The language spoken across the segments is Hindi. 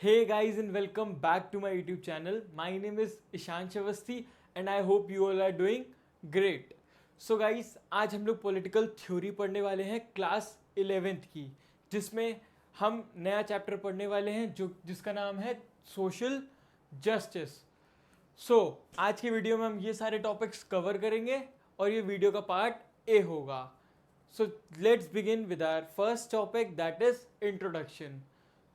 Hey guys and welcome back to my YouTube channel. My name is Ishan Shavasti and I hope you all are doing great. So guys, आज हम लोग पॉलिटिकल थ्योरी पढ़ने वाले हैं क्लास 11th की, जिसमें हम नया चैप्टर पढ़ने वाले हैं जिसका नाम है सोशल जस्टिस. आज की वीडियो में हम ये सारे टॉपिक्स कवर करेंगे और ये वीडियो का पार्ट ए होगा. So let's begin with our first topic, that is introduction.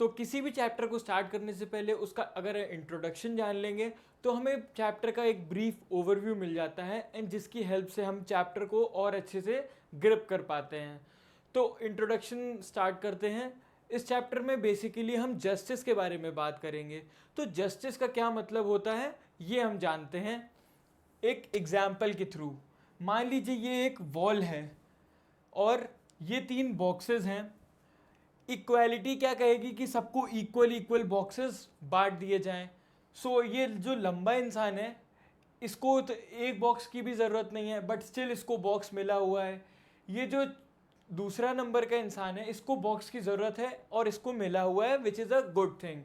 तो किसी भी चैप्टर को स्टार्ट करने से पहले उसका अगर इंट्रोडक्शन जान लेंगे तो हमें चैप्टर का एक ब्रीफ ओवरव्यू मिल जाता है एंड जिसकी हेल्प से हम चैप्टर को और अच्छे से ग्रिप कर पाते हैं. तो इंट्रोडक्शन स्टार्ट करते हैं. इस चैप्टर में बेसिकली हम जस्टिस के बारे में बात करेंगे. तो जस्टिस का क्या मतलब होता है ये हम जानते हैं एक एग्जाम्पल के थ्रू. मान लीजिए ये एक वॉल है और ये 3 बॉक्सेस हैं. इक्वालिटी क्या कहेगी कि सबको इक्वल बॉक्सेस बांट दिए जाएं. सो ये जो लंबा इंसान है इसको तो एक बॉक्स की भी ज़रूरत नहीं है बट स्टिल इसको बॉक्स मिला हुआ है. ये जो दूसरा नंबर का इंसान है इसको बॉक्स की ज़रूरत है और इसको मिला हुआ है, which is a good thing.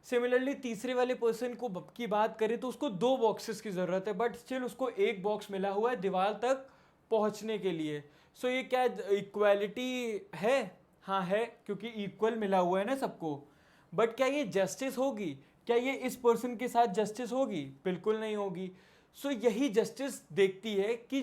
Similarly तीसरे वाले पर्सन को की बात करें तो उसको 2 बॉक्सेस की ज़रूरत है बट स्टिल उसको एक बॉक्स मिला हुआ है दीवार तक पहुंचने के लिए. सो ये क्या इक्वालिटी है? हाँ है, क्योंकि इक्वल मिला हुआ है ना सबको. बट क्या ये जस्टिस होगी? क्या ये इस पर्सन के साथ जस्टिस होगी? बिल्कुल नहीं होगी. सो यही जस्टिस देखती है कि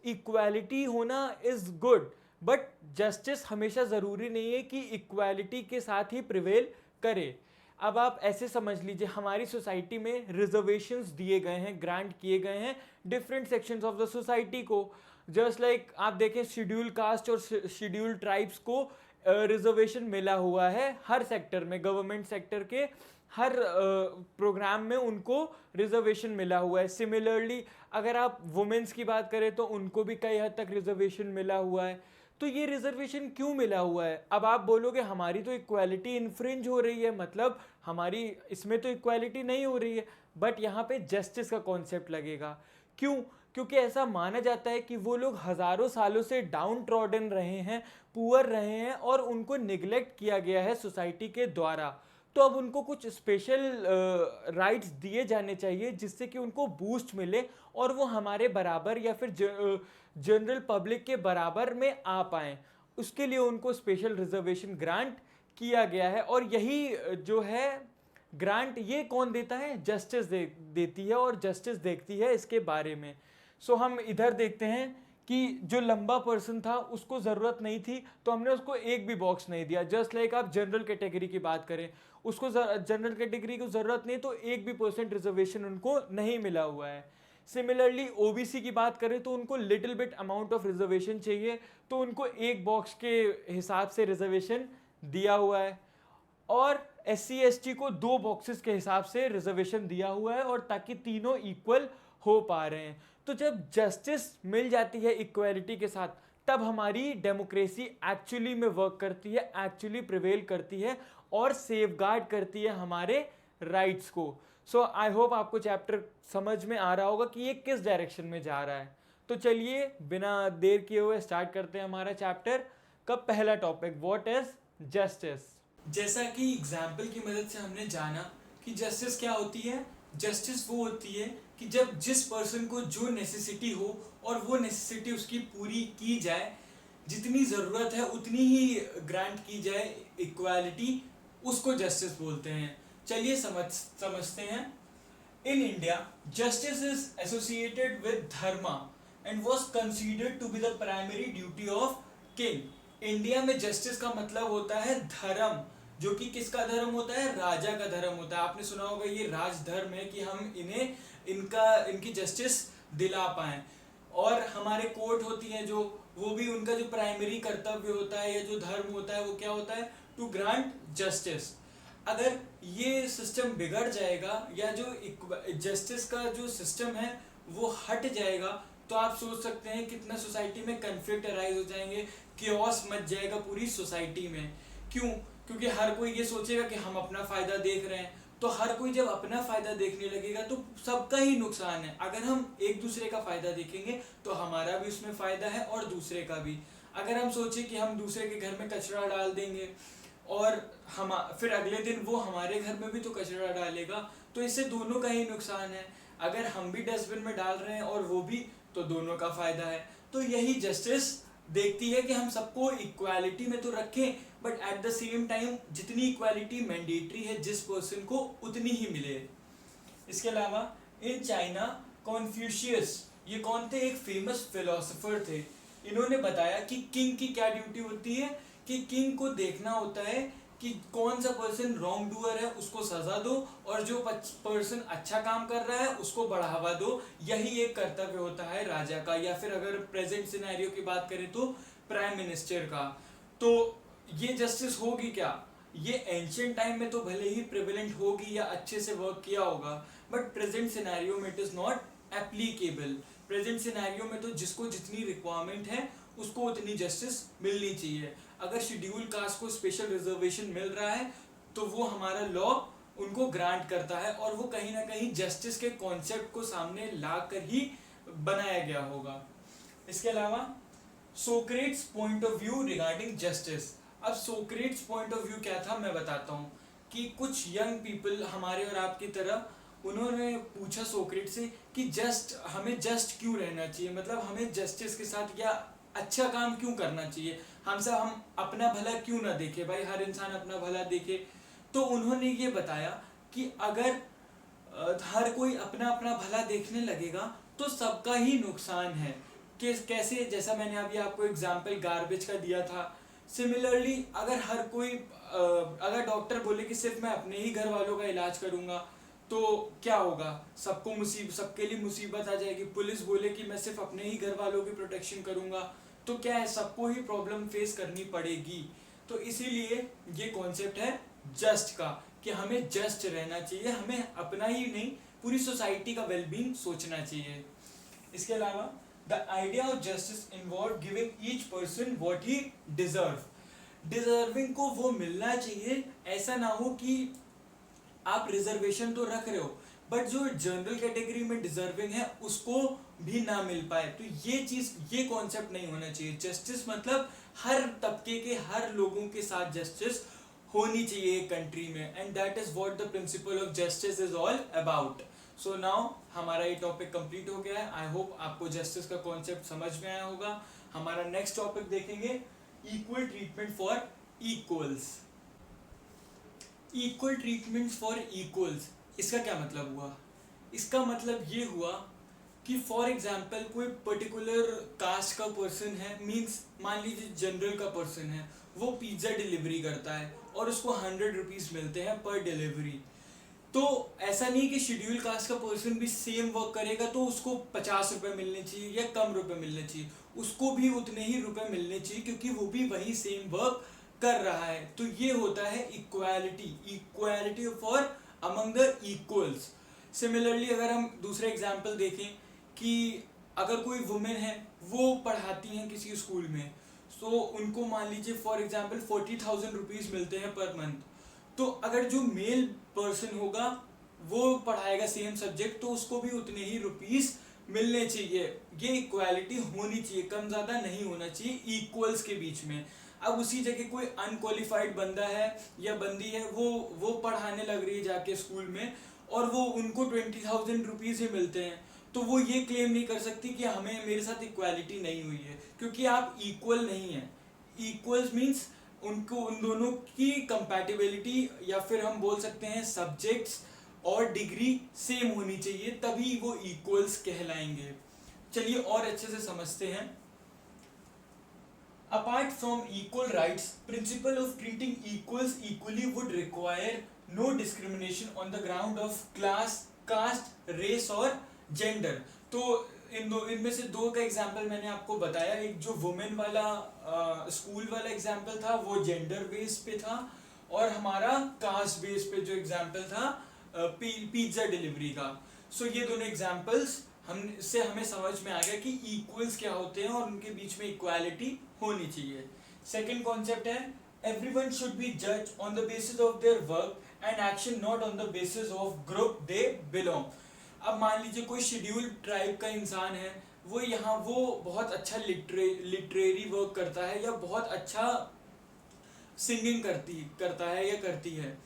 इक्वालिटी होना इज़ गुड बट जस्टिस हमेशा ज़रूरी नहीं है कि इक्वालिटी के साथ ही प्रिवेल करे. अब आप ऐसे समझ लीजिए, हमारी सोसाइटी में रिजर्वेशंस दिए गए हैं, ग्रांट किए गए हैं different sections of the society को. जस्ट लाइक आप देखें शेड्यूल कास्ट और शेड्यूल ट्राइब्स को रिजर्वेशन मिला हुआ है हर सेक्टर में. गवर्नमेंट सेक्टर के हर प्रोग्राम में उनको रिजर्वेशन मिला हुआ है. सिमिलरली अगर आप वुमेन्स की बात करें तो उनको भी कई हद तक रिजर्वेशन मिला हुआ है. तो ये रिजर्वेशन क्यों मिला हुआ है? अब आप बोलोगे हमारी तो इक्वालिटी इन्फ्रिंज हो रही है, मतलब हमारी इसमें तो इक्वालिटी नहीं हो रही है. बट यहाँ पे जस्टिस का कॉन्सेप्ट लगेगा. क्यों? क्योंकि ऐसा माना जाता है कि वो लोग हज़ारों सालों से डाउन ट्रॉडन रहे हैं, पुअर रहे हैं और उनको निगलेक्ट किया गया है सोसाइटी के द्वारा. तो अब उनको कुछ स्पेशल राइट्स दिए जाने चाहिए जिससे कि उनको बूस्ट मिले और वो हमारे बराबर या फिर जनरल पब्लिक के बराबर में आ पाएँ. उसके लिए उनको स्पेशल रिजर्वेशन ग्रांट किया गया है और यही जो है ग्रांट ये कौन देता है? जस्टिस देती है और जस्टिस देखती है इसके बारे में. सो हम इधर देखते हैं कि जो लंबा पर्सन था उसको ज़रूरत नहीं थी तो हमने उसको एक भी बॉक्स नहीं दिया. जस्ट लाइक आप जनरल कैटेगरी की बात करें, उसको जनरल कैटेगरी को ज़रूरत नहीं तो एक भी % रिजर्वेशन उनको नहीं मिला हुआ है. सिमिलरली ओबीसी की बात करें तो उनको little bit amount of reservation चाहिए तो उनको एक बॉक्स के हिसाब से रिजर्वेशन दिया हुआ है. और SC/ST को 2 बॉक्सेस के हिसाब से रिजर्वेशन दिया हुआ है और ताकि तीनों इक्वल हो पा रहे हैं. तो जब जस्टिस मिल जाती है इक्वालिटी के साथ तब हमारी डेमोक्रेसी एक्चुअली में वर्क करती है, एक्चुअली प्रिवेल करती है और सेफगार्ड करती है हमारे राइट्स को. सो आई होप आपको चैप्टर समझ में आ रहा होगा कि ये किस डायरेक्शन में जा रहा है. तो चलिए बिना देर किए हुए स्टार्ट करते हैं हमारा चैप्टर का पहला टॉपिक, व्हाट इज जस्टिस. जैसा कि एग्जाम्पल की मदद से हमने जाना कि जस्टिस क्या होती है. जस्टिस वो होती है कि जब जिस पर्सन को जो नेसेसिटी हो और वो नेसेसिटी उसकी पूरी की जाए, जितनी ज़रूरत है उतनी ही ग्रांट की जाए इक्वालिटी, उसको जस्टिस बोलते हैं. चलिए समझते हैं. In India justice is associated with dharma and was considered to be the primary duty of king. India में जस्टिस का मतलब होता है धर्म, जो कि किसका धर्म होता है? राजा का धर्म होता है. आपने सुना होगा ये राजधर्म है कि हम इनकी जस्टिस दिला पाएं. और हमारे कोर्ट होती है जो, वो भी उनका जो प्राइमरी कर्तव्य होता है या जो धर्म होता है वो क्या होता है? To grant justice. अगर ये सिस्टम बिगड़ जाएगा या जो जस्टिस का जो सिस्टम है वो हट जाएगा तो आप सोच सकते हैं कितना सोसाइटी में कन्फ्लिक्ट अराइज हो जाएंगे, केओस मच जाएगा पूरी सोसाइटी में. क्यों? क्योंकि हर कोई ये सोचेगा कि हम अपना फ़ायदा देख रहे हैं. तो हर कोई जब अपना फ़ायदा देखने लगेगा तो सबका ही नुकसान है. अगर हम एक दूसरे का फ़ायदा देखेंगे तो हमारा भी उसमें फ़ायदा है और दूसरे का भी. अगर हम सोचें कि हम दूसरे के घर में कचरा डाल देंगे और हम फिर अगले दिन वो हमारे घर में भी तो कचरा डालेगा, तो इससे दोनों का ही नुकसान है। अगर हम भी डस्टबिन में डाल रहे हैं और वो भी, तो दोनों का फायदा है। तो यही जस्टिस देखती है कि हम सबको इक्वालिटी में तो रखें, but at the same time जितनी इक्वालिटी मैंडेटरी है जिस पर्सन को, उतनी ही मिले। इसके अलावा इन चाइना कॉन्फ्यूशियस, ये कौन थे, एक फेमस फिलोसोफर थे। इन्होंने बताया कि किंग की क्या ड्यूटी होती है, कि किंग को देखना होता है कि कौन सा पर्सन रॉन्ग डूअर है उसको सजा दो, और जो पर्सन अच्छा काम कर रहा है उसको बढ़ावा दो। यही एक कर्तव्य होता है राजा का, या फिर अगर प्रेजेंट सिनेरियो की बात करें तो प्राइम मिनिस्टर का। तो ये जस्टिस होगी क्या, ये एंशियंट टाइम में तो भले ही प्रिवेलेंट होगी या अच्छे से वर्क किया होगा, बट प्रेजेंट सिनेरियो में it is not applicable. Present scenario में तो जिसको जितनी रिक्वायरमेंट है उसको उतनी जस्टिस मिलनी चाहिए। अगर शेड्यूल कास्ट को स्पेशल रिजर्वेशन मिल रहा है तो वो हमारा लॉ उनको ग्रांट करता है, और वो कहीं ना कहीं जस्टिस के कॉन्सेप्ट को सामने ला कर ही बनाया गया होगा। इसके अलावा Socrates point of view regarding justice. अब सोक्रेट्स पॉइंट ऑफ व्यू क्या था मैं बताता हूँ, कि कुछ यंग पीपल हमारे और आपकी तरह, उन्होंने पूछा सोक्रेट से कि हमें जस्ट क्यों रहना चाहिए, मतलब हमें जस्टिस के साथ या अच्छा काम क्यों करना चाहिए, हम अपना भला क्यों ना देखे, भाई हर इंसान अपना भला देखे। तो उन्होंने ये बताया कि अगर हर कोई अपना अपना भला देखने लगेगा तो सबका ही नुकसान है। कैसे, जैसा मैंने अभी आपको एग्जांपल गार्बेज का दिया था, सिमिलरली अगर हर कोई अगर डॉक्टर बोले कि सिर्फ मैं अपने ही घर वालों का इलाज करूंगा तो क्या होगा, सबके लिए मुसीबत आ जाएगी। पुलिस बोले कि मैं सिर्फ अपने ही घर वालों की प्रोटेक्शन करूंगा तो क्या है, सबको ही प्रॉब्लम फेस करनी पड़ेगी। तो इसीलिए ये कॉन्सेप्ट है जस्ट का, कि हमें जस्ट रहना चाहिए, हमें अपना ही नहीं पूरी सोसाइटी का वेलबींग सोचना चाहिए। इसके अलावा the idea of justice involve giving each person what he deserving को वो मिलना चाहिए। ऐसा ना हो कि आप रिजर्वेशन तो रख रहे हो बट जो जनरल कैटेगरी में डिजर्विंग है उसको भी ना मिल पाए। तो ये कॉन्सेप्ट नहीं होना चाहिए। जस्टिस मतलब हर तबके के हर लोगों के साथ जस्टिस होनी चाहिए एक कंट्री में, and that is what the principle of justice is all about. So now हमारा ये टॉपिक कंप्लीट हो गया है। आई होप आपको जस्टिस का कॉन्सेप्ट समझ में आया होगा। हमारा नेक्स्ट टॉपिक देखेंगे equal treatment for equals. Equal treatment for equals, इसका क्या मतलब हुआ? इसका मतलब ये हुआ कि फॉर एग्जाम्पल कोई पर्टिकुलर कास्ट का पर्सन है, मीन्स मान लीजिए जनरल का पर्सन है, वो पिज्ज़ा डिलीवरी करता है और उसको 100 रुपीज़ मिलते हैं पर डिलीवरी। तो ऐसा नहीं कि शेड्यूल कास्ट का पर्सन भी सेम वर्क करेगा तो उसको 50 रुपये मिलने चाहिए या कम रुपए मिलने चाहिए, उसको भी उतने ही रुपए मिलने चाहिए क्योंकि वो भी वही सेम वर्क कर रहा है। तो ये होता है equality for among the equals. Similarly अगर हम दूसरे एग्जाम्पल देखें कि अगर कोई वुमेन है वो पढ़ाती हैं किसी स्कूल में, तो उनको मान लीजिए फॉर एग्जाम्पल 40,000 रुपीज़ मिलते हैं पर मंथ। तो अगर जो मेल पर्सन होगा वो पढ़ाएगा सेम सब्जेक्ट तो उसको भी उतने ही रुपीज़ मिलने चाहिए। ये इक्वालिटी होनी चाहिए, कम ज़्यादा नहीं होना चाहिए इक्वल्स के बीच में। अब उसी जगह कोई अनक्वालिफाइड बंदा है या बंदी है, वो पढ़ाने लग रही है जाके स्कूल में और वो उनको 20,000 रुपीज़ ही मिलते हैं, तो वो ये क्लेम नहीं कर सकती कि हमें मेरे साथ इक्वालिटी नहीं हुई है, क्योंकि आप इक्वल नहीं हैं। इक्वल्स मीन्स उनको उन दोनों की कंपैटिबिलिटी या फिर हम बोल सकते हैं सब्जेक्ट्स और डिग्री सेम होनी चाहिए, तभी वो इक्वल्स कहलाएंगे। चलिए और अच्छे से समझते हैं। Apart from equal rights, principle of treating equals equally would require no discrimination on the ground of class, caste, race और gender। तो इनमें से दो का एग्जाम्पल मैंने आपको बताया। एक जो वुमेन वाला स्कूल वाला एग्जाम्पल था वो जेंडर बेस पे था, और हमारा कास्ट बेस पे जो एग्जाम्पल था पिज्ज़ा डिलीवरी का। सो ये दोनों एग्जाम्पल्स हमें समझ में आ गया कि इक्वल्स क्या होते हैं और उनके बीच में इक्वालिटी होनी चाहिए। सेकंड कॉन्सेप्ट है एवरीवन शुड बी जज on the basis of their work and action, not on the basis of group they belong. अब मान लीजिए कोई शेड्यूल ट्राइब का इंसान है, वो बहुत अच्छा लिटरेरी वर्क करता है या बहुत अच्छा सिंगिंग करता है या करती है,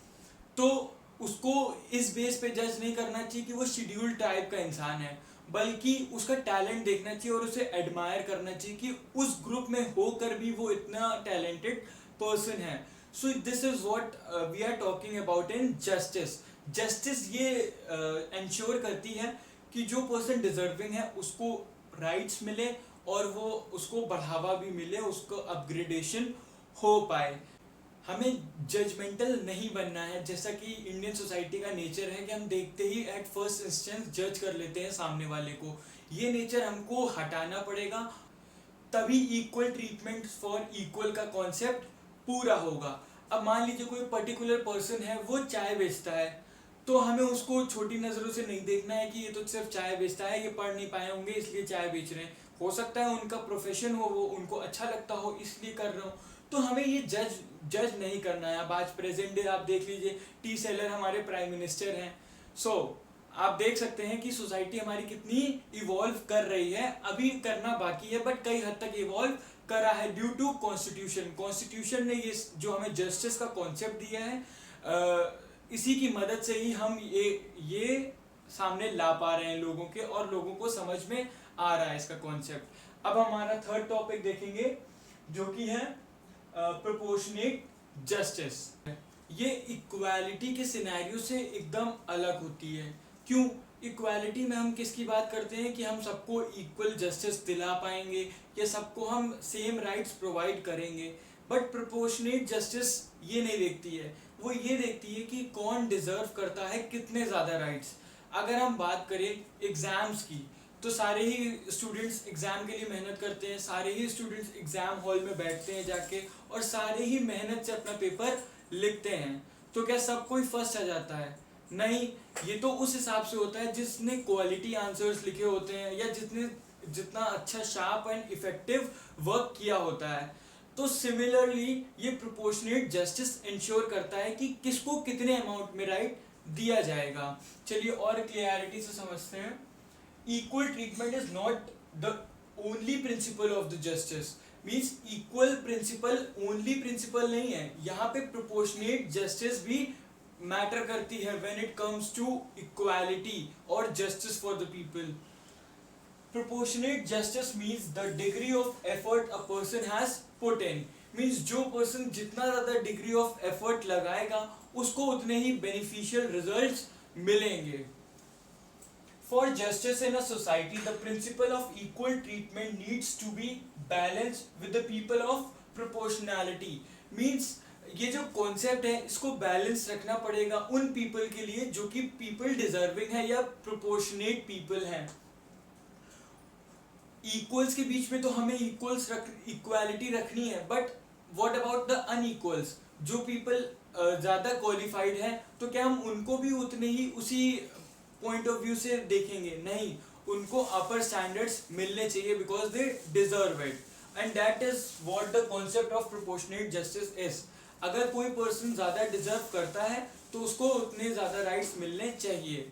तो उसको इस बेस पे जज नहीं करना चाहिए कि वो शेड्यूल टाइप का इंसान है, बल्कि उसका टैलेंट देखना चाहिए और उसे एडमायर करना चाहिए कि उस ग्रुप में होकर भी वो इतना टैलेंटेड पर्सन है. So this is what we are talking about in justice. Justice ये इंश्योर करती है कि जो पर्सन डिजर्विंग है उसको राइट्स मिले और वो उसको बढ़ावा भी मिले, उसको अपग्रेडेशन हो पाए. हमें जजमेंटल नहीं बनना है, जैसा कि इंडियन सोसाइटी का नेचर है कि हम देखते ही एट फर्स्ट इंस्टेंस जज कर लेते हैं सामने वाले को. ये नेचर हमको हटाना पड़ेगा, तभी इक्वल ट्रीटमेंट फॉर इक्वल का कॉन्सेप्ट पूरा होगा. अब मान लीजिए कोई पर्टिकुलर पर्सन है, वो चाय बेचता है, तो हमें उसको छोटी नज़रों से नहीं देखना है कि ये तो सिर्फ चाय बेचता है, ये पढ़ नहीं पाए होंगे इसलिए चाय बेच रहे हैं. हो सकता है उनका प्रोफेशन हो, वो उनको अच्छा लगता हो इसलिए कर रहे हो. तो हमें ये जज नहीं करना है. अब आज प्रेजेंट डे आप देख लीजिए, टी सेलर हमारे प्राइम मिनिस्टर हैं. सो आप देख सकते हैं कि सोसाइटी हमारी कितनी इवॉल्व कर रही है. अभी करना बाकी है बट कई हद तक इवॉल्व करा है ड्यू टू कॉन्स्टिट्यूशन. कॉन्स्टिट्यूशन ने ये जो हमें जस्टिस का कॉन्सेप्ट दिया है, इसी की मदद से ही हम ये सामने ला पा रहे हैं लोगों के, और लोगों को समझ में आ रहा है इसका कॉन्सेप्ट. अब हमारा थर्ड टॉपिक देखेंगे जो कि है प्रोपोर्शनेट जस्टिस. ये इक्वालिटी के सिनेरियो से एकदम अलग होती है. क्यों? इक्वालिटी में हम किसकी बात करते हैं कि हम सबको इक्वल जस्टिस दिला पाएंगे या सबको हम सेम राइट्स प्रोवाइड करेंगे. बट प्रोपोर्शनेट जस्टिस ये नहीं देखती है, वो ये देखती है कि कौन डिजर्व करता है कितने ज़्यादा राइट्स. अगर हम बात करें एग्ज़ाम्स की, तो सारे ही स्टूडेंट्स एग्ज़ाम के लिए मेहनत करते हैं, सारे ही स्टूडेंट्स एग्ज़ाम हॉल में बैठते हैं जाके और सारे ही मेहनत से अपना पेपर लिखते हैं. तो क्या सब कोई फर्स्ट आ जाता है? नहीं. ये तो उस हिसाब से होता है जिसने क्वालिटी आंसर्स लिखे होते हैं या जितना अच्छा शार्प एंड इफेक्टिव वर्क किया होता है. तो सिमिलरली ये प्रोपोर्शनेट जस्टिस इंश्योर करता है कि किसको कितने अमाउंट में राइट दिया जाएगा. चलिए और क्लियरिटी से समझते हैं. Equal treatment is not the only principle of the justice. Means equal principle only principle नहीं है. यहाँ पे proportionate justice भी matter करती है when it comes to equality और justice for the people. Proportionate justice means the degree of effort a person has put in. Means जो person जितना ज़्यादा degree of effort लगाएगा उसको उतने ही beneficial results मिलेंगे. For justice in a society, the principle of equal treatment needs to be balanced with the people of proportionality. Means ये जो कॉन्सेप्ट है इसको बैलेंस रखना पड़ेगा उन पीपल के लिए जो कि पीपल डिजर्विंग है या प्रोपोर्शनेट पीपल हैं. इक्वल्स के बीच में तो हमें इक्वालिटी रखनी है, बट व्हाट अबाउट द अनइक्वल्स? जो पीपल ज़्यादा क्वालिफाइड हैं तो क्या हम उनको भी उतने ही उसी पॉइंट ऑफ व्यू से देखेंगे? नहीं. उनको अपर स्टैंडर्ड्स मिलने चाहिए because they deserve it. And that is what the concept of proportionate justice is. अगर कोई पर्सन ज़्यादा डिजर्व करता है तो उसको उतने ज़्यादा राइट्स मिलने चाहिए.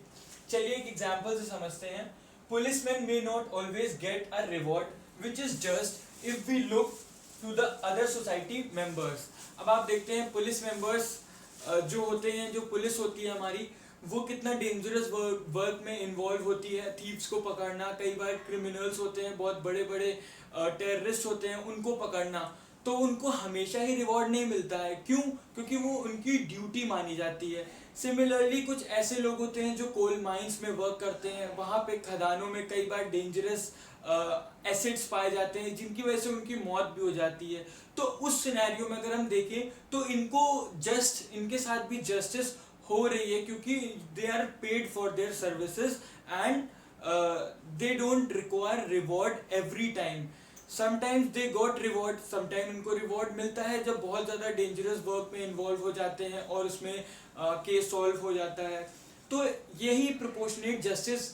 चलिए एक एग्जांपल से समझते हैं. Policeman may not always get a reward which is just if we look to the other society members. अब आप देखते हैं पुलिस मेंबर्स जो होते हैं, जो पुलिस होती है हमारी, वो कितना डेंजरस वर्क में इन्वॉल्व होती है. थीव्स को पकड़ना, कई बार क्रिमिनल्स होते हैं, बहुत बड़े बड़े टेररिस्ट होते हैं, उनको पकड़ना. तो उनको हमेशा ही रिवॉर्ड नहीं मिलता है. क्यों? क्योंकि वो उनकी ड्यूटी मानी जाती है. सिमिलरली कुछ ऐसे लोग होते हैं जो कोल माइंस में वर्क करते हैं, वहाँ पे खदानों में कई बार डेंजरस एसिड्स पाए जाते हैं जिनकी वजह से उनकी मौत भी हो जाती है. तो उस सिनेरियो में अगर हम देखें तो इनके साथ भी जस्टिस हो रही है क्योंकि they are paid for their services and they don't require reward every time. Sometimes they got reward, sometime इनको रिवॉर्ड मिलता है जब बहुत ज़्यादा डेंजरस वर्क में इन्वॉल्व हो जाते हैं और उसमें केस सॉल्व हो जाता है. तो यही प्रोपोर्शनेट जस्टिस,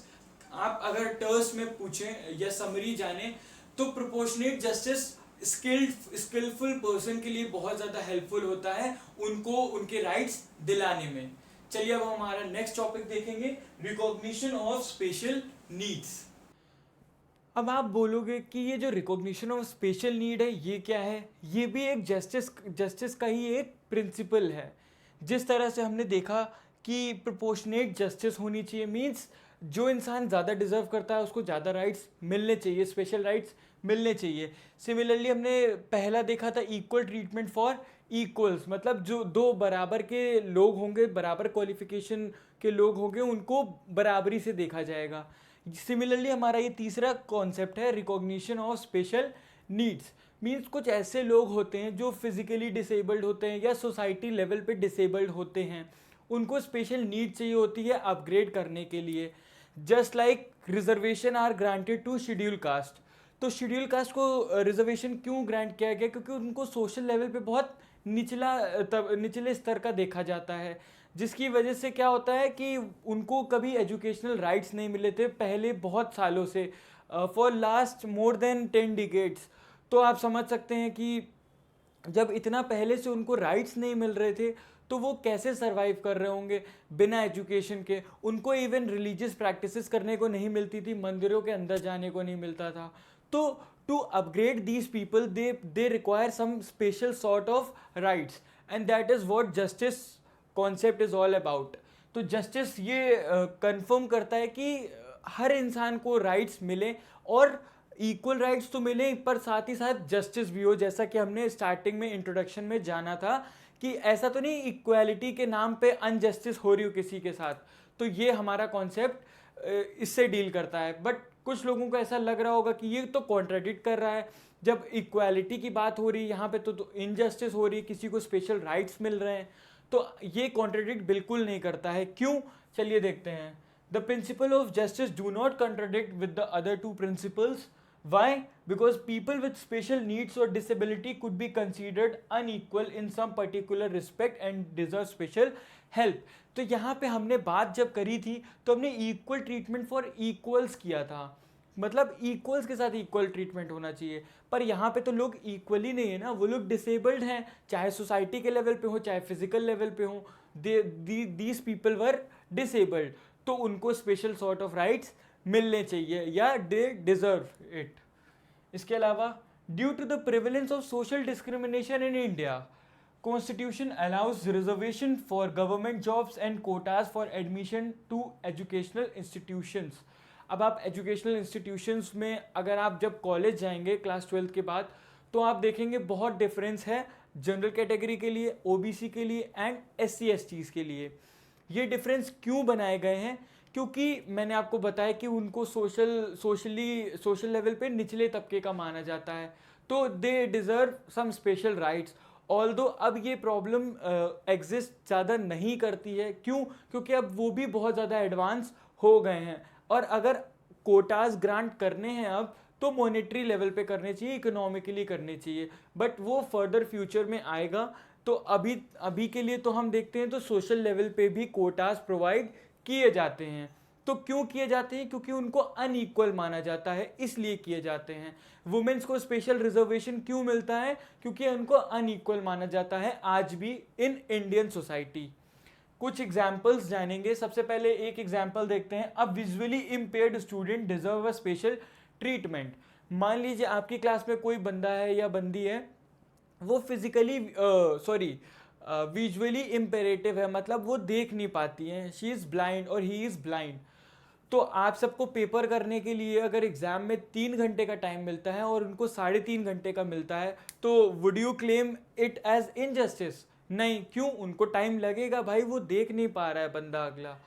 आप अगर टर्म्स में पूछें या समरी जाने तो प्रोपोर्शनेट जस्टिस स्किलफुल पर्सन के लिए बहुत ज़्यादा हेल्पफुल होता है उनको उनके राइट्स दिलाने में. चलिए अब हमारा नेक्स्ट टॉपिक देखेंगे, रिकॉग्निशन ऑफ स्पेशल नीड्स. अब आप बोलोगे कि ये जो रिकॉग्निशन ऑफ स्पेशल नीड है ये क्या है, ये भी एक जस्टिस का ही एक प्रिंसिपल है। जिस तरह से हमने देखा कि प्रोपोर्शनेट जस्टिस होनी चाहिए, मींस जो इंसान ज़्यादा डिजर्व करता है उसको ज़्यादा राइट्स मिलने चाहिए, स्पेशल राइट्स मिलने चाहिए। सिमिलरली हमने पहला देखा था इक्वल ट्रीटमेंट फॉर इक्वल्स, मतलब जो दो बराबर के लोग होंगे, बराबर क्वालिफिकेशन के लोग होंगे, उनको बराबरी से देखा जाएगा। सिमिलरली हमारा ये तीसरा कॉन्सेप्ट है recognition of special needs. Means कुछ ऐसे लोग होते हैं जो फिजिकली डिसेबल्ड होते हैं या सोसाइटी लेवल पे डिसेबल्ड होते हैं, उनको स्पेशल नीड चाहिए होती है अपग्रेड करने के लिए। Just like reservation are granted to scheduled caste. तो शेड्यूल कास्ट को रिजर्वेशन क्यों ग्रांट किया गया, क्योंकि उनको सोशल लेवल पे बहुत निचले स्तर का देखा जाता है, जिसकी वजह से क्या होता है कि उनको कभी एजुकेशनल राइट्स नहीं मिले थे पहले बहुत सालों से, for last more than 10 decades. तो आप समझ सकते हैं कि जब इतना पहले से उनको राइट्स नहीं मिल रहे थे तो वो कैसे सरवाइव कर रहे होंगे बिना एजुकेशन के। उनको इवन रिलीजियस प्रैक्टिसेस करने को नहीं मिलती थी, मंदिरों के अंदर जाने को नहीं मिलता था। तो to upgrade these people they require some special sort of rights, and that is what justice concept is all about. तो जस्टिस ये कंफर्म करता है कि हर इंसान को राइट्स मिले, और इक्वल राइट्स तो मिले पर साथ ही साथ जस्टिस भी हो, जैसा कि हमने स्टार्टिंग में इंट्रोडक्शन में जाना था कि ऐसा तो नहीं इक्वालिटी के नाम पे अनजस्टिस हो रही हो किसी के साथ। तो ये हमारा कॉन्सेप्ट इससे डील करता है। बट कुछ लोगों को ऐसा लग रहा होगा कि ये तो कॉन्ट्राडिक्ट कर रहा है, जब इक्वालिटी की बात हो रही है यहाँ पे तो इनजस्टिस हो रही है, किसी को स्पेशल राइट्स मिल रहे हैं। तो ये कॉन्ट्राडिक्ट बिल्कुल नहीं करता है। क्यों, चलिए देखते हैं। The principle of justice do not contradict with the other to principles. Why? Because people with special needs or disability could be considered unequal in some particular respect and deserve special help. तो यहाँ पे हमने बात जब करी थी तो हमने इक्वल ट्रीटमेंट फॉर इक्वल्स किया था, मतलब इक्वल्स के साथ इक्वल ट्रीटमेंट होना चाहिए। पर यहाँ पे तो लोग इक्वली नहीं है ना, वो लोग डिसेबल्ड हैं, चाहे सोसाइटी के लेवल पे हो चाहे फिजिकल लेवल पे हो, दीज पीपल वर डिसेबल्ड, तो उनको स्पेशल सॉर्ट ऑफ राइट्स मिलने चाहिए या दे डिजर्व इट। इसके अलावा due to the prevalence of social discrimination in India, constitution allows reservation for government jobs and quotas for admission to educational institutions. अब आप एजुकेशनल इंस्टीट्यूशंस में अगर आप जब कॉलेज जाएंगे क्लास 12 के बाद, तो आप देखेंगे बहुत डिफरेंस है जनरल कैटेगरी के लिए, ओबीसी के लिए एंड SC/STs के लिए। ये डिफरेंस क्यों बनाए गए हैं, क्योंकि मैंने आपको बताया कि उनको सोशल लेवल पे निचले तबके का माना जाता है, तो they deserve some special rights. Although अब ये प्रॉब्लम एग्जिस्ट ज़्यादा नहीं करती है। क्यों? क्योंकि अब वो भी बहुत ज़्यादा एडवांस हो गए हैं, और अगर कोटाज ग्रांट करने हैं अब तो मॉनेटरी लेवल पे करने चाहिए, इकोनॉमिकली करने चाहिए, बट वो फर्दर फ्यूचर में आएगा। तो अभी के लिए तो हम देखते हैं तो सोशल लेवल पे भी कोटाज प्रोवाइड किए जाते हैं। तो क्यों किए जाते हैं? क्योंकि उनको अनइक्वल माना जाता है, इसलिए किए जाते हैं। वुमेन्स को स्पेशल रिजर्वेशन क्यों मिलता है? क्योंकि उनको अनइक्वल माना जाता है आज भी इन इंडियन सोसाइटी। कुछ एग्जाम्पल्स जानेंगे। सबसे पहले एक एग्जाम्पल देखते हैं। अब visually impaired student deserve a special treatment. मान लीजिए आपकी क्लास में कोई बंदा है या बंदी है, वो फिजिकली विजुअली इम्पेरेटिव है, मतलब वो देख नहीं पाती हैं, शी इज़ ब्लाइंड और ही इज़ ब्लाइंड। तो आप सबको पेपर करने के लिए अगर एग्ज़ाम में 3 घंटे का टाइम मिलता है और उनको 3.5 घंटे का मिलता है, तो would you claim it as injustice? नहीं। क्यों? उनको टाइम लगेगा भाई, वो देख नहीं पा रहा है बंदा अगला।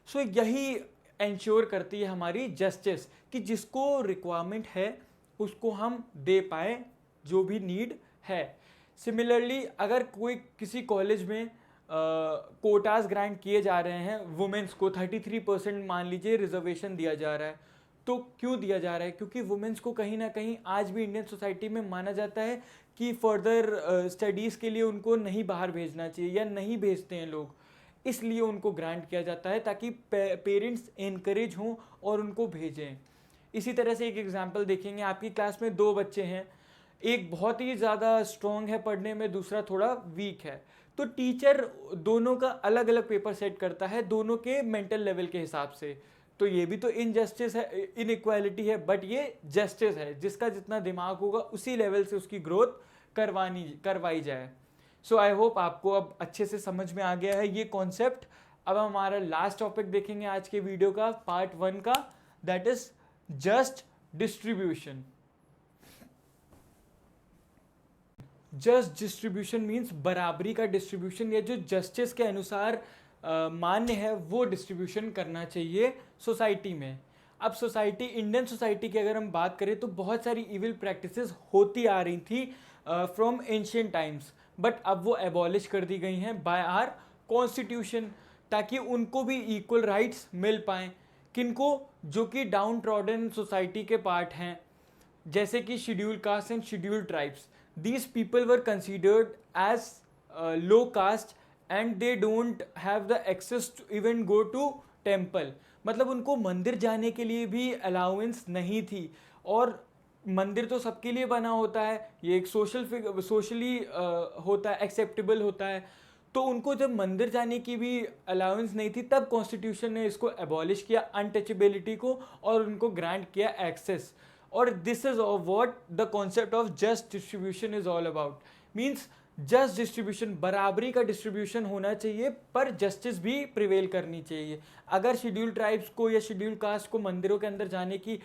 सो यही इंश्योर करती है हमारी जस्टिस कि जिसको रिक्वायरमेंट है उसको हम दे पाए जो भी नीड है। सिमिलरली अगर कोई किसी कॉलेज में कोटाज ग्रांट किए जा रहे हैं, वुमेन्स को 33% मान लीजिए रिजर्वेशन दिया जा रहा है, तो क्यों दिया जा रहा है? क्योंकि वुमेन्स को कहीं ना कहीं आज भी इंडियन सोसाइटी में माना जाता है कि फर्दर स्टडीज़ के लिए उनको नहीं बाहर भेजना चाहिए या नहीं भेजते हैं लोग, इसलिए उनको ग्रांट किया जाता है ताकि पेरेंट्स इनकरेज हों और उनको भेजें। इसी तरह से एक एग्जांपल देखेंगे। आपकी क्लास में 2 बच्चे हैं, एक बहुत ही ज़्यादा स्ट्रॉन्ग है पढ़ने में, दूसरा थोड़ा वीक है। तो टीचर दोनों का अलग अलग पेपर सेट करता है, दोनों के मेंटल लेवल के हिसाब से। तो ये भी तो इनजस्टिस है, इनइक्वालिटी है, बट ये जस्टिस है, जिसका जितना दिमाग होगा उसी लेवल से उसकी ग्रोथ करवाई जाए। सो आई होप आपको अब अच्छे से समझ में आ गया है ये कॉन्सेप्ट। अब हम हमारा लास्ट टॉपिक देखेंगे आज के वीडियो का, पार्ट 1 का, that is just distribution. Just distribution means बराबरी का डिस्ट्रीब्यूशन, या जो जस्टिस के अनुसार मान्य है वो डिस्ट्रीब्यूशन करना चाहिए सोसाइटी में। अब सोसाइटी, इंडियन सोसाइटी की अगर हम बात करें तो बहुत सारी इविल प्रैक्टिसेस होती आ रही थी फ्रॉम एंशियंट टाइम्स, बट अब वो एबॉलिश कर दी गई हैं बाय आर कॉन्स्टिट्यूशन, ताकि उनको भी इक्वल राइट्स मिल पाएँ। किनको? जो कि डाउन ट्रॉडन सोसाइटी के पार्ट हैं, जैसे कि schedule caste and schedule tribes. These people were considered as low caste and they don't have the access to even go to temple। मतलब उनको मंदिर जाने के लिए भी अलाउंस नहीं थी, और मंदिर तो सबके लिए बना होता है, ये एक सोशली होता है, एक्सेप्टेबल होता है। तो उनको जब मंदिर जाने की भी अलाउंस नहीं थी, तब कॉन्स्टिट्यूशन ने इसको एबॉलिश किया, अनटचेबिलिटी को, और उनको ग्रांट किया एक्सेस। और this is what the concept of just distribution is all about. Means just distribution, बराबरी का डिस्ट्रीब्यूशन होना चाहिए, पर जस्टिस भी प्रिवेल करनी चाहिए। अगर शेड्यूल ट्राइब्स को या शेड्यूल कास्ट को मंदिरों के अंदर जाने की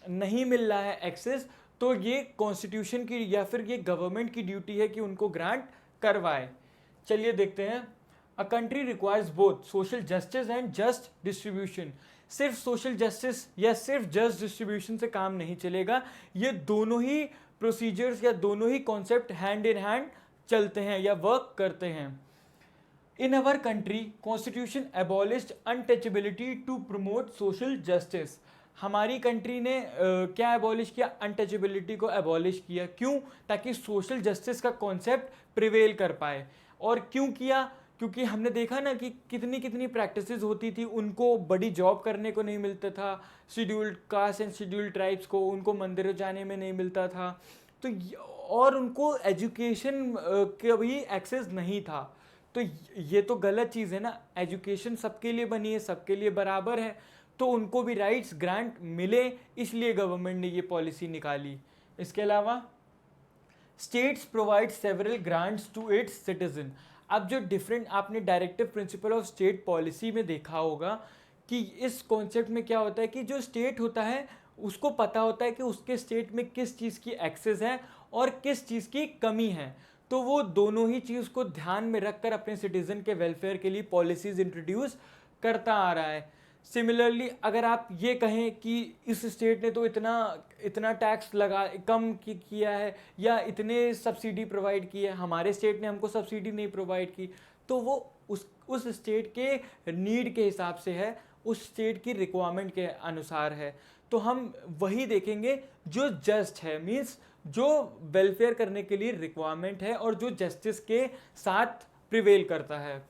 नहीं मिल रहा है एक्सेस, तो ये कॉन्स्टिट्यूशन की या फिर ये गवर्नमेंट की ड्यूटी है कि उनको ग्रांट करवाए। चलिए देखते हैं। A country requires both social justice and just distribution. सिर्फ सोशल जस्टिस या सिर्फ जस्ट डिस्ट्रीब्यूशन से काम नहीं चलेगा, ये दोनों ही प्रोसीजर्स या दोनों ही कॉन्सेप्ट हैंड इन हैंड चलते हैं या वर्क करते हैं। In our country constitution abolished untouchability to promote social justice. हमारी कंट्री ने क्या एबॉलिश किया? अनटचेबिलिटी को एबॉलिश किया। क्यों? ताकि सोशल जस्टिस का कॉन्सेप्ट प्रिवेल कर पाए। और क्यों किया? क्योंकि हमने देखा ना कि कितनी कितनी प्रैक्टिसेस होती थी, उनको बड़ी जॉब करने को नहीं मिलता था, scheduled caste and scheduled tribes को, उनको मंदिरों जाने में नहीं मिलता था, तो और उनको एजुकेशन का भी एक्सेस नहीं था। तो ये तो गलत चीज़ है ना, एजुकेशन सबके लिए बनी है, सबके लिए बराबर है, तो उनको भी राइट्स ग्रांट मिले, इसलिए गवर्नमेंट ने ये पॉलिसी निकाली। इसके अलावा states provide several grants to its citizen. अब जो डिफरेंट, आपने directive principle of state policy में देखा होगा कि इस कॉन्सेप्ट में क्या होता है कि जो स्टेट होता है उसको पता होता है कि उसके स्टेट में किस चीज़ की एक्सेस है और किस चीज़ की कमी है, तो वो दोनों ही चीज़ को ध्यान में रखकर अपने सिटीजन के वेलफेयर के लिए पॉलिसीज़ इंट्रोड्यूस करता आ रहा है। सिमिलरली अगर आप ये कहें कि इस स्टेट ने तो इतना टैक्स कम किया है या इतने सब्सिडी प्रोवाइड की है, हमारे स्टेट ने हमको सब्सिडी नहीं प्रोवाइड की, तो वो उस स्टेट के नीड के हिसाब से है, उस स्टेट की रिक्वायरमेंट के अनुसार है। तो हम वही देखेंगे जो जस्ट है, मीन्स जो वेलफेयर करने के लिए रिक्वायरमेंट है और जो जस्टिस के साथ प्रिवेल करता है।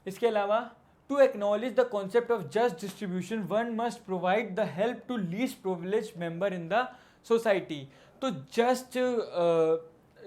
इसके अलावा To acknowledge the concept of just distribution, one must provide the help to least privileged member in the society। तो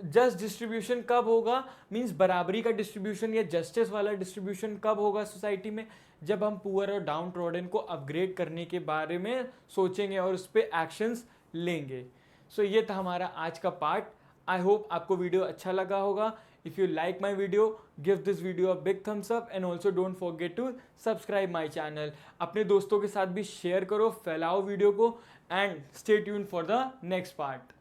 जस्ट डिस्ट्रीब्यूशन कब होगा? मीन्स बराबरी का डिस्ट्रीब्यूशन या जस्टिस वाला डिस्ट्रीब्यूशन कब होगा सोसाइटी में? जब हम पुअर और डाउन ट्रॉडन को अपग्रेड करने के बारे में सोचेंगे और उस पर एक्शंस लेंगे। सो ये था हमारा आज का पार्ट। आई होप आपको वीडियो अच्छा लगा होगा। If you like my video, give this video a big thumbs up and also don't forget to subscribe my channel। अपने दोस्तों के साथ भी शेयर करो, फैलाओ वीडियो को, and stay tuned for the next part।